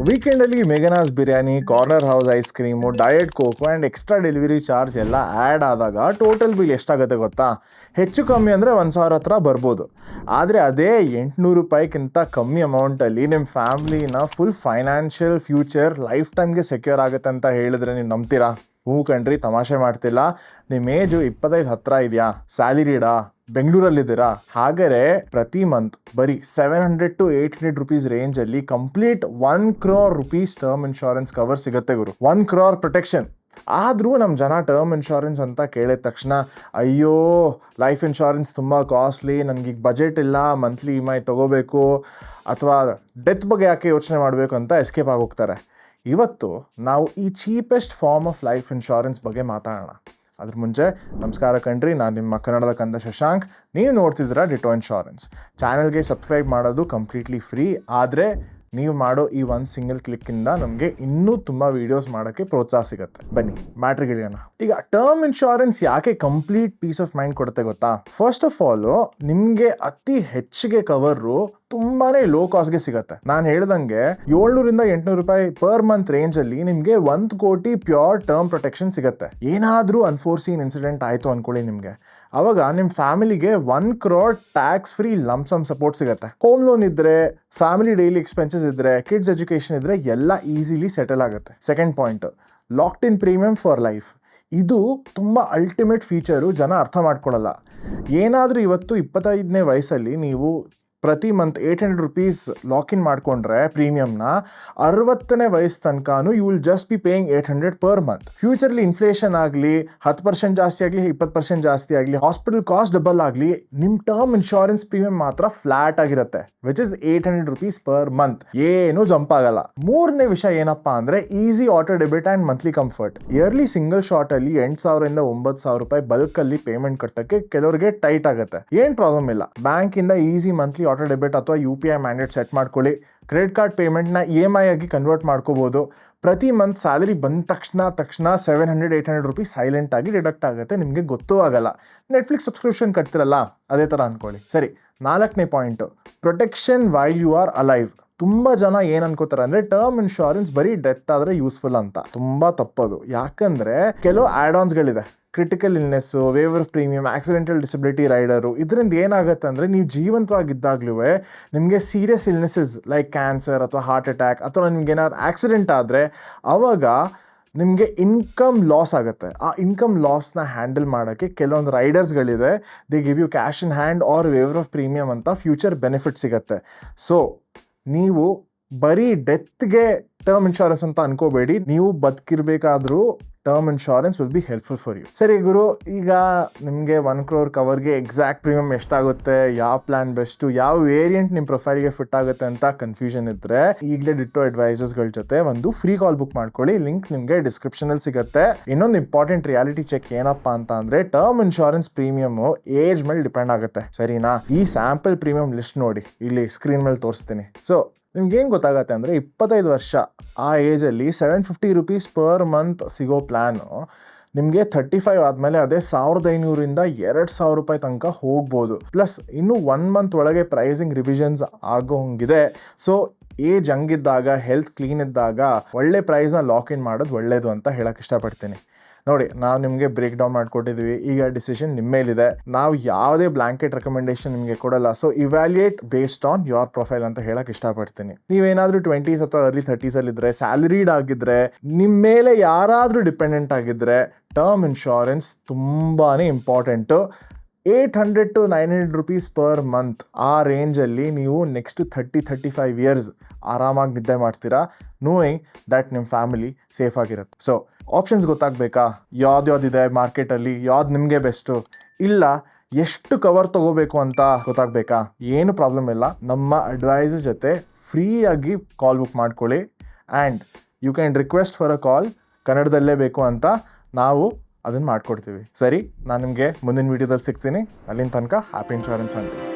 ವೀಕೆಂಡಲ್ಲಿ Meghanas biryani, Corner House ice cream, diet Coke and extra delivery charge ಎಲ್ಲ add ಆದಾಗ total bill ಎಷ್ಟಾಗುತ್ತೆ ಗೊತ್ತಾ? ಹೆಚ್ಚು ಕಮ್ಮಿ ಅಂದರೆ 1,000 ಹತ್ರ ಬರ್ಬೋದು. ಆದರೆ ಅದೇ 800 ರೂಪಾಯಿಗಿಂತ ಕಮ್ಮಿ ಅಮೌಂಟಲ್ಲಿ ನಿಮ್ಮ ಫ್ಯಾಮ್ಲಿನ ಫುಲ್ ಫೈನಾನ್ಷಿಯಲ್ ಫ್ಯೂಚರ್ ಲೈಫ್ ಟೈಮ್ಗೆ ಸೆಕ್ಯೂರ್ ಆಗುತ್ತೆ ಅಂತ ಹೇಳಿದ್ರೆ ನೀವು ನಂಬ್ತೀರಾ? ಹ್ಞೂ ಕಣ್ರಿ, ತಮಾಷೆ ಮಾಡ್ತಿಲ್ಲ. ನಿಮ್ಮ ಏಜು 25 ಹತ್ರ ಇದೆಯಾ? ಸ್ಯಾಲರಿಡಾ? ಬೆಂಗಳೂರಲ್ಲಿದ್ದೀರಾ? ಹಾಗಾದರೆ ಪ್ರತಿ ಮಂತ್ ಬರೀ 700 to 800 ರುಪೀಸ್ ರೇಂಜಲ್ಲಿ complete 1 crore rupees term insurance cover ಸಿಗುತ್ತೆ ಗುರು. 1 crore ಪ್ರೊಟೆಕ್ಷನ್. ಆದರೂ ನಮ್ಮ ಜನ ಟರ್ಮ್ ಇನ್ಶೂರೆನ್ಸ್ ಅಂತ ಕೇಳಿದ ತಕ್ಷಣ ಅಯ್ಯೋ ಲೈಫ್ ಇನ್ಶೂರೆನ್ಸ್ ತುಂಬ ಕಾಸ್ಟ್ಲಿ, ನನಗೀಗ ಬಜೆಟ್ ಇಲ್ಲ, ಮಂತ್ಲಿ EMI ತೊಗೋಬೇಕು, ಅಥವಾ ಡೆತ್ ಬಗ್ಗೆ ಯಾಕೆ ಯೋಚನೆ ಮಾಡಬೇಕು ಅಂತ ಎಸ್ಕೇಪ್ ಆಗೋಗ್ತಾರೆ. ಇವತ್ತು ನಾವು ಈ cheapest form of life insurance ಬಗ್ಗೆ ಮಾತಾಡೋಣ. ಅದ್ರ ಮುಂಚೆ ನಮಸ್ಕಾರ ಕಣ್ರಿ, ನಾನು ನಿಮ್ಮ ಕನ್ನಡದ ಕಂದ ಶಶಾಂಕ್. ನೀವು ನೋಡ್ತಿದ್ದೀರಾ ಡಿಟೋ ಇನ್ಶೂರೆನ್ಸ್. ಚಾನಲ್ಗೆ ಸಬ್ಸ್ಕ್ರೈಬ್ ಮಾಡೋದು ಕಂಪ್ಲೀಟ್ಲಿ ಫ್ರೀ. ಆದರೆ ನೀವು ಮಾಡೋ ಈ ಒಂದು ಸಿಂಗಲ್ ಕ್ಲಿಕ್ಕಿಂದ ನಮಗೆ ಇನ್ನೂ ತುಂಬ ವೀಡಿಯೋಸ್ ಮಾಡೋಕ್ಕೆ ಪ್ರೋತ್ಸಾಹ ಸಿಗುತ್ತೆ. ಬನ್ನಿ ಮ್ಯಾಟ್ರಿಗೆ ಇಳಿಯೋಣ. ಈಗ ಟರ್ಮ್ ಇನ್ಶೂರೆನ್ಸ್ ಯಾಕೆ ಕಂಪ್ಲೀಟ್ ಪೀಸ್ ಆಫ್ ಮೈಂಡ್ ಕೊಡುತ್ತೆ ಗೊತ್ತಾ? ಫಸ್ಟ್ ಆಫ್ ಆಲು ನಿಮಗೆ ಅತಿ ಹೆಚ್ಚಿಗೆ ಕವರು ತುಂಬಾನೇ ಲೋ ಕಾಸ್ಟ್ಗೆ ಸಿಗುತ್ತೆ. ನಾನು ಹೇಳ್ದಂಗೆ 700 to 800 ರೂಪಾಯಿ ಪರ್ ಮಂತ್ ರೇಂಜಲ್ಲಿ ನಿಮಗೆ 1 ಕೋಟಿ ಪ್ಯೂರ್ ಟರ್ಮ್ ಪ್ರೊಟೆಕ್ಷನ್ ಸಿಗುತ್ತೆ. ಏನಾದರೂ ಅನ್ಫೋರ್ಸೀನ್ ಇನ್ಸಿಡೆಂಟ್ ಆಯಿತು ಅನ್ಕೊಳ್ಳಿ ನಿಮಗೆ, ಅವಾಗ ನಿಮ್ಮ ಫ್ಯಾಮಿಲಿಗೆ 1 crore tax free lump sum support ಸಿಗುತ್ತೆ. ಹೋಮ್ ಲೋನ್ ಇದ್ದರೆ, ಫ್ಯಾಮಿಲಿ ಡೈಲಿ ಎಕ್ಸ್ಪೆನ್ಸಸ್ ಇದ್ದರೆ, ಕಿಡ್ಸ್ ಎಜುಕೇಷನ್ ಇದ್ದರೆ ಎಲ್ಲ ಈಸಿಲಿ ಸೆಟಲ್ ಆಗುತ್ತೆ. Second point, locked in premium for life. ಇದು ತುಂಬ ಅಲ್ಟಿಮೇಟ್ ಫೀಚರು, ಜನ ಅರ್ಥ ಮಾಡ್ಕೊಳ್ಳಲ್ಲ. ಏನಾದರೂ ಇವತ್ತು 25ನೇ ವಯಸ್ಸಲ್ಲಿ ನೀವು ಪ್ರತಿ ಮಂತ್ 800 ರೂಪೀಸ್ ಲಾಕಿನ್ ಮಾಡಿಕೊಂಡ್ರೆ ಪ್ರೀಮಿಯಮ್ನ, 60ನೇ ವಯಸ್ಸು ತನಕನೂ you will just be paying 800 per month. ಫ್ಯೂಚರ್ಲಿ ಇನ್ಫ್ಲೇಷನ್ ಆಗಲಿ, 10% ಜಾಸ್ತಿ ಆಗಲಿ, 20% ಜಾಸ್ತಿ ಆಗಲಿ, ಹಾಸ್ಪಿಟಲ್ ಕಾಸ್ಟ್ ಡಬಲ್ ಆಗಲಿ, ನಿಮ್ಮ ಟರ್ಮ್ ಇನ್ಶೂರೆನ್ಸ್ ಪ್ರೀಮಿಯಂ ಮಾತ್ರ ಫ್ಲಾಟ್ ಆಗಿರುತ್ತೆ, which is 800 rupees per month. ಏನೂ ಜಂಪ್ ಆಗಲ್ಲ. ಮೂರನೇ ವಿಷಯ ಏನಪ್ಪ ಅಂದರೆ easy auto debit and monthly comfort. Yearly single ಶಾರ್ಟಲ್ಲಿ 8,000 ಇಂದ 9,000 ರೂಪಾಯಿ ಬಲ್ಕಲ್ಲಿ ಪೇಮೆಂಟ್ ಕಟ್ಟಕ್ಕೆ ಕೆಲವರಿಗೆ ಟೈಟ್ ಆಗುತ್ತೆ. ಏನು ಪ್ರಾಬ್ಲಮ್ ಇಲ್ಲ, ಬ್ಯಾಂಕಿಂದ ಈಸಿ ಮಂತ್ಲಿ ಆಟೋ ಡೆಬಿಟ್ ಅಥವಾ UPI ಮ್ಯಾಂಡೇಟ್ ಸೆಟ್ ಮಾಡ್ಕೊಳ್ಳಿ. ಕ್ರೆಡಿಟ್ ಕಾರ್ಡ್ ಪೇಮೆಂಟ್ನ EMI ಆಗಿ ಕನ್ವರ್ಟ್ ಮಾಡ್ಕೋಬೋದು. ಪ್ರತಿ ಮಂತ್ ಸ್ಯಾಲರಿ ಬಂದ ತಕ್ಷಣ 700-800 ರೂಪೀಸ್ ಸೈಲೆಂಟ್ ಆಗಿ ಡಿಡಕ್ಟ್ ಆಗುತ್ತೆ, ನಿಮಗೆ ಗೊತ್ತೂ ಆಗಲ್ಲ. ನೆಟ್ಫ್ಲಿಕ್ಸ್ ಸಬ್ಸ್ಕ್ರಿಪ್ಷನ್ ಕಟ್ತಿರಲ್ಲ, ಅದೇ ಥರ ಅಂದ್ಕೊಳ್ಳಿ. ಸರಿ, 4ನೇ point, protection while you are alive. ತುಂಬ ಜನ ಏನು ಅನ್ಕೋತಾರೆ ಅಂದರೆ ಟರ್ಮ್ ಇನ್ಶೂರೆನ್ಸ್ ಬರೀ ಡೆತ್ ಆದರೆ ಯೂಸ್ಫುಲ್ ಅಂತ. ತುಂಬ ತಪ್ಪದು. ಯಾಕಂದರೆ ಕೆಲವು ಆ್ಯಡ್ ಆನ್ಸ್ಗಳಿದೆ. Critical illness, waiver premium, accidental disability rider. ಇದರಿಂದ ಏನಾಗುತ್ತೆ ಅಂದರೆ ನೀವು ಜೀವಂತವಾಗಿದ್ದಾಗಲೂ ನಿಮಗೆ ಸೀರಿಯಸ್ ಇಲ್ನೆಸಸ್ ಲೈಕ್ ಕ್ಯಾನ್ಸರ್ ಅಥವಾ ಹಾರ್ಟ್ ಅಟ್ಯಾಕ್ ಅಥವಾ ನಿಮ್ಗೆ ಏನಾದ್ರು ಆಕ್ಸಿಡೆಂಟ್ ಆದರೆ ಅವಾಗ ನಿಮಗೆ ಇನ್ಕಮ್ ಲಾಸ್ ಆಗುತ್ತೆ. ಆ ಇನ್ಕಮ್ ಲಾಸ್ನ ಹ್ಯಾಂಡಲ್ ಮಾಡೋಕ್ಕೆ ಕೆಲವೊಂದು ರೈಡರ್ಸ್ಗಳಿದೆ. They give you cash in hand or waiver of premium ಅಂತ ಫ್ಯೂಚರ್ ಬೆನಿಫಿಟ್ ಸಿಗುತ್ತೆ. ಸೊ ನೀವು ಬರೀ ಡೆತ್ಗೆ ಟರ್ಮ್ ಇನ್ಶೂರೆನ್ಸ್ ಅಂತ ಅನ್ಕೋಬೇಡಿ. ನೀವು ಬದುಕಿರ್ಬೇಕಾದ್ರೂ term insurance will be helpful for you. ಸರಿ ಗುರು, ಈಗ ನಿಮಗೆ 1 crore ಕವರ್ಗೆ ಎಕ್ಸಾಕ್ಟ್ ಪ್ರೀಮಿಯಮ್ ಎಷ್ಟಾಗುತ್ತೆ, ಯಾವ ಪ್ಲಾನ್ ಬೆಸ್ಟು, ಯಾವ ವೇರಿಯಂಟ್ ನಿಮ್ಮ ಪ್ರೊಫೈಲ್ಗೆ ಫಿಟ್ ಆಗುತ್ತೆ ಅಂತ ಕನ್ಫ್ಯೂಷನ್ ಇದ್ದರೆ ಈಗಲೇ ಡಿಟೋ ಅಡ್ವೈಸರ್ಸ್ಗಳ ಜೊತೆ ಒಂದು ಫ್ರೀ ಕಾಲ್ ಬುಕ್ ಮಾಡ್ಕೊಳ್ಳಿ. ಲಿಂಕ್ ನಿಮಗೆ ಡಿಸ್ಕ್ರಿಪ್ಷನಲ್ಲಿ ಸಿಗುತ್ತೆ. ಇನ್ನೊಂದು ಇಂಪಾರ್ಟೆಂಟ್ ರಿಯಾಲಿಟಿ ಚೆಕ್ ಏನಪ್ಪ ಅಂತ ಅಂದರೆ ಟರ್ಮ್ ಇನ್ಶೂರೆನ್ಸ್ ಪ್ರೀಮಿಯಮು ಏಜ್ ಮೇಲೆ ಡಿಪೆಂಡ್ ಆಗುತ್ತೆ. ಸರಿನಾ? ಈ ಸ್ಯಾಂಪಲ್ ಪ್ರೀಮಿಯಂ ಲಿಸ್ಟ್ ನೋಡಿ, ಇಲ್ಲಿ ಸ್ಕ್ರೀನ್ ಮೇಲೆ ತೋರಿಸ್ತೀನಿ. ಸೊ ನಿಮ್ಗೇನು ಗೊತ್ತಾಗತ್ತೆ ಅಂದರೆ 25 ವರ್ಷ ಆ ಏಜಲ್ಲಿ 750 ರೂಪೀಸ್ ಪರ್ ಮಂತ್ ಸಿಗೋ ಪ್ಲ್ಯಾನು ನಿಮಗೆ 35 ಆದಮೇಲೆ ಅದೇ 1,500 to 2,000 ರೂಪಾಯಿ ತನಕ ಹೋಗ್ಬೋದು. ಪ್ಲಸ್ ಇನ್ನೂ 1 ಮಂತ್ ಒಳಗೆ ಪ್ರೈಸಿಂಗ್ ರಿವಿಷನ್ಸ್ ಆಗೋಂಗಿದೆ. ಸೊ ಏಜ್ ಹಂಗಿದ್ದಾಗ, ಹೆಲ್ತ್ ಕ್ಲೀನ್ ಇದ್ದಾಗ ಒಳ್ಳೆ ಪ್ರೈಸ್ನ ಲಾಕ್ ಇನ್ ಮಾಡೋದು ಒಳ್ಳೆಯದು ಅಂತ ಹೇಳಕ್ಕೆ ಇಷ್ಟಪಡ್ತೀನಿ. ನೋಡಿ, ನಾವು ನಿಮಗೆ ಬ್ರೇಕ್ ಡೌನ್ ಮಾಡಿಕೊಟ್ಟಿದ್ವಿ. ಈಗ ಡಿಸಿಷನ್ ನಿಮ್ಮ ಮೇಲಿದೆ. ನಾವು ಯಾವುದೇ ಬ್ಲಾಂಕೆಟ್ ರೆಕಮೆಂಡೇಶನ್ ನಿಮಗೆ ಕೊಡಲ್ಲ. So evaluate based on your profile ಅಂತ ಹೇಳಕ್ಕೆ ಇಷ್ಟಪಡ್ತೀನಿ. ನೀವೇನಾದರೂ 20s ಅಥವಾ ಅರ್ಲಿ 30s ಇದ್ದರೆ, ಸ್ಯಾಲರಿಡ್ ಆಗಿದ್ದರೆ, ನಿಮ್ಮ ಮೇಲೆ ಯಾರಾದರೂ ಡಿಪೆಂಡೆಂಟ್ ಆಗಿದ್ದರೆ ಟರ್ಮ್ ಇನ್ಶೂರೆನ್ಸ್ ತುಂಬಾ ಇಂಪಾರ್ಟೆಂಟು. 800 to 900 ರೂಪೀಸ್ ಪರ್ ಮಂತ್ ಆ ರೇಂಜಲ್ಲಿ ನೀವು ನೆಕ್ಸ್ಟ್ 30-35 ಇಯರ್ಸ್ ಆರಾಮಾಗಿ ನಿದ್ದೆ ಮಾಡ್ತೀರಾ, ನೋಯಿಂಗ್ ದಟ್ ನಿಮ್ಮ ಫ್ಯಾಮಿಲಿ ಸೇಫ್ ಆಗಿರುತ್ತೆ. ಸೊ ಆಪ್ಷನ್ಸ್ ಗೊತ್ತಾಗಬೇಕಾ? ಯಾವ್ದಿದೆ ಮಾರ್ಕೆಟಲ್ಲಿ, ಯಾವ್ದು ನಿಮಗೆ ಬೆಸ್ಟು, ಇಲ್ಲ ಎಷ್ಟು ಕವರ್ ತೊಗೋಬೇಕು ಅಂತ ಗೊತ್ತಾಗಬೇಕಾ? ಏನು ಪ್ರಾಬ್ಲಮ್ ಇಲ್ಲ. ನಮ್ಮ ಅಡ್ವೈಸರ್ ಜೊತೆ ಫ್ರೀಯಾಗಿ ಕಾಲ್ ಬುಕ್ ಮಾಡ್ಕೊಳ್ಳಿ. And you can request for a call. ಕನ್ನಡದಲ್ಲೇ ಬೇಕು ಅಂತ ನಾವು ಅದನ್ನು ಮಾಡಿಕೊಡ್ತೀವಿ. ಸರಿ, ನಾನು ನಿಮಗೆ ಮುಂದಿನ ವೀಡಿಯೋದಲ್ಲಿ ಸಿಗ್ತೀನಿ. ಅಲ್ಲಿನ ತನಕ ಹ್ಯಾಪಿ ಇನ್ಶೂರೆನ್ಸ್ ಅಂತ.